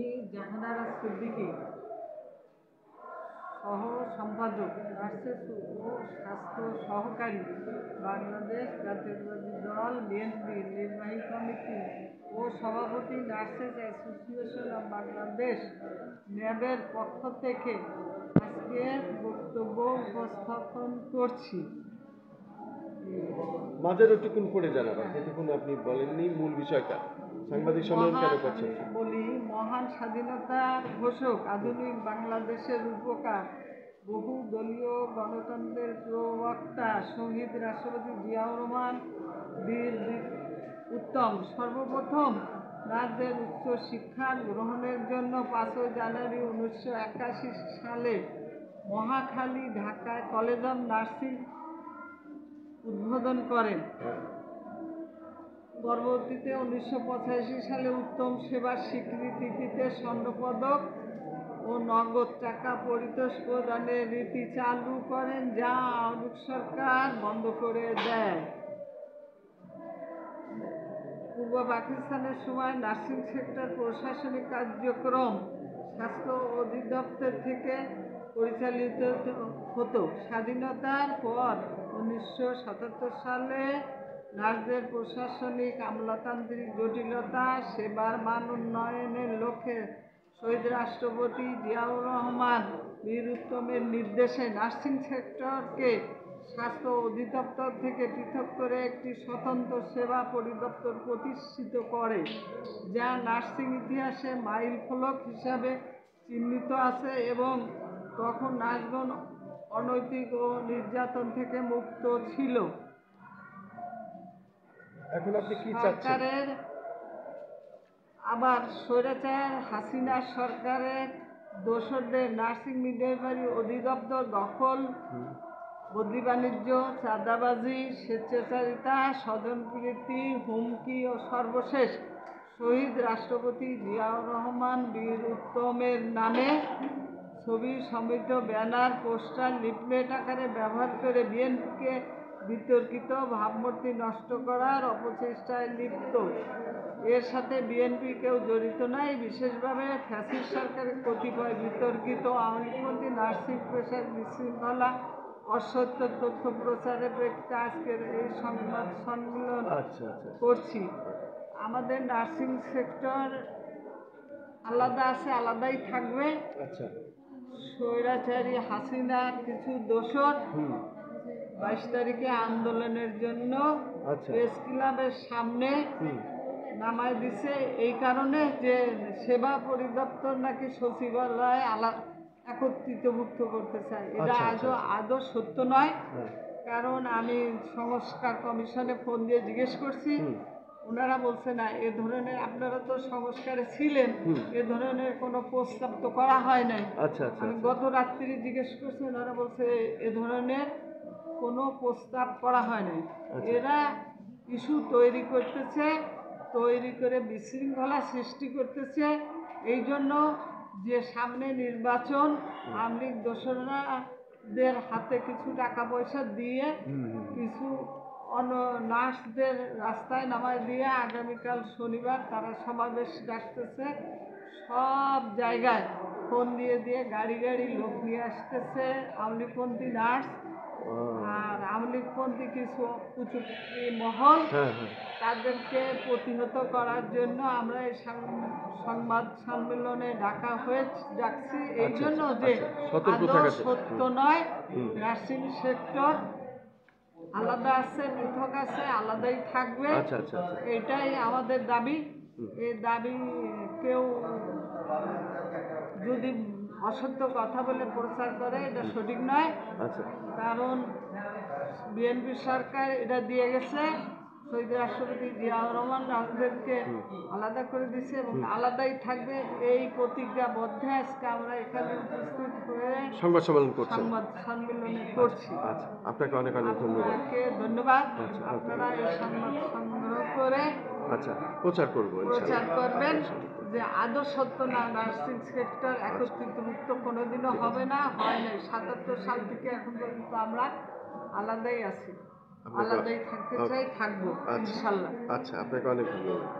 আমি জাহানারা সিদ্দিকী, সহ সম্পাদক, নার্সেস ও স্বাস্থ্য সহকারী, বাংলাদেশ জাতীয়তাবাদী দল বিএনপি নির্বাহী কমিটি ও সভাপতি, নার্সেস অ্যাসোসিয়েশন অব বাংলাদেশ ন্যাবের পক্ষ থেকে আজকে বক্তব্য উপস্থাপন করছি। মাঝের ওটুকুন করে জানাবেন, যেটুকুন আপনি বলেননি মূল বিষয়টা। সাংবাদিক সম্মেলন কেন করছেন? বলি, মহান স্বাধীনতার ঘোষক, আধুনিক বাংলাদেশের রূপকার, বহু দলীয় গণতন্ত্রের প্রবক্তা শহীদ রাষ্ট্রপতি জিয়াউর রহমান বীর উত্তম সর্বপ্রথম নারীদের উচ্চ শিক্ষা গ্রহণের জন্য 5 জানুয়ারি 1981 সালে মহাখালী, ঢাকায় কলেজ অব নার্সিং উদ্বোধন করেন। পরবর্তীতে 1985 সালে উত্তম সেবার স্বীকৃতিতে স্বর্ণপদক ও নগদ টাকা পরিতোষ প্রদানের রীতি চালু করেন, যা আওয়ামী লীগ সরকার বন্ধ করে দেয়। পূর্ব পাকিস্তানের সময় নার্সিং সেক্টর প্রশাসনিক কার্যক্রম স্বাস্থ্য অধিদপ্তর থেকে পরিচালিত হতো। স্বাধীনতার পর 1977 সালে নার্সদের প্রশাসনিক আমলাতান্ত্রিক জটিলতা, সেবার মান উন্নয়নের লক্ষ্যে শহীদ রাষ্ট্রপতি জিয়াউর রহমান বীর উত্তমের নির্দেশে নার্সিং সেক্টরকে স্বাস্থ্য অধিদপ্তর থেকে পৃথক করে একটি স্বতন্ত্র সেবা পরিদপ্তর প্রতিষ্ঠিত করে, যা নার্সিং ইতিহাসে মাইল ফলক হিসাবে চিহ্নিত আছে এবং তখন নার্সগণ অনৈতিক ও নির্যাতন থেকে মুক্ত ছিল। এখন আপনি কি চাচ্ছেন? আবার স্বৈরাচার হাসিনা সরকারের দোসরদের নার্সিং মিডওয়াইফারি অধিদপ্তর দখল, বদলি বাণিজ্য, চাঁদাবাজি, স্বেচ্ছাচারিতা, স্বজনপ্রীতি, হুমকি ও সর্বশেষ শহীদ রাষ্ট্রপতি জিয়াউর রহমান বীর উত্তমের নামে ছবি সমেত ব্যানার, পোস্টার, লিফলেট আকারে ব্যবহার করে বিএনপিকে বিতর্কিত ভাবমূর্তি নষ্ট করার অপচেষ্টায় লিপ্ত। এর সাথে বিএনপি কেউ জড়িত নয়। বিশেষভাবে ফ্যাসিস্ট সরকারের কতিপয় বিতর্কিত আওয়ামীপন্থী নার্সিং পেশার বিশৃঙ্খলা, অসত্য তথ্য প্রচারের প্রেক্ষিতে আজকের এই সংবাদ সম্মেলন করছি। আমাদের নার্সিং সেক্টর আলাদা আছে, আলাদাই থাকবে। স্বৈরাচারী হাসিনার কিছু দোসর 22 তারিখে আন্দোলনের জন্য প্রেস ক্লাবের সামনে নামায় দিছে, এই কারণে যে সেবা পরিদপ্তর নাকি সচিবালয় একত্রিতভুক্ত করতে চায়। এটা আদৌ সত্য নয়। কারণ আমি সংস্কার কমিশনে ফোন দিয়ে জিজ্ঞেস করছি, ওনারা বলছে না, এ ধরনের, আপনারা তো সংস্কারে ছিলেন, এ ধরনের কোনো প্রস্তাব তো করা হয় নাই। আমি গত রাত্রি জিজ্ঞেস করছি, ওনারা বলছে এ ধরনের কোনো প্রস্তাব করা হয় নাই। এরা ইস্যু তৈরি করতেছে, তৈরি করে বিশৃঙ্খলা সৃষ্টি করতেছে। এই জন্য যে সামনে নির্বাচন, আওয়ামী লীগ দোসরদের হাতে কিছু টাকা পয়সা দিয়ে কিছু নার্সদের রাস্তায় নামায় দিয়ে আগামীকাল শনিবার তারা সমাবেশ ডাকতেছে। সব জায়গায় ফোন দিয়ে দিয়ে গাড়ি গাড়ি লোক নিয়ে আসতেছে আওয়ামী লীগপন্থী নার্স আর আওয়ামী লীগপন্থী কিছু কুচুকরি মহল, তাদেরকে প্রতিহত করার জন্য আমরা এই সংবাদ সম্মেলনে ডাকছি এই জন্য যে আদৌ সত্য নয়। নার্সিং সেক্টর আলাদা আছে, পৃথক আছে, আলাদাই থাকবে। এটাই আমাদের দাবি। এই দাবি কেউ যদি অসত্য কথা বলে প্রচার করে, এটা সঠিক নয়। কারণ বিএনপি সরকার এটা দিয়ে গেছে, শহীদ রাষ্ট্রপতি জিয়াউর রহমান নার্সদেরকে আলাদা করে দিচ্ছে এবং আলাদাই থাকবে। এই প্রতিজ্ঞাবদ্ধে আজকে আমরা এখানে উপস্থিত হয়ে সংবাদ সম্মেলনে করছি। আপনাকে অনেক অনেক ধন্যবাদ। ধন্যবাদ। আপনারা এই সংবাদ সংগ্রহ করে প্রচার করবেন যে আদৌ সত্য না, নার্সিং সেক্টর একত্রিতভুক্ত কোনোদিনও হবে না, হয় নাই। 77 সাল থেকে এখন পর্যন্ত আমরা আলাদাই আছি, আলাদাই থাকতে চাই, থাকবো ইনশাল্লাহ। আপনাকে অনেক ধন্যবাদ।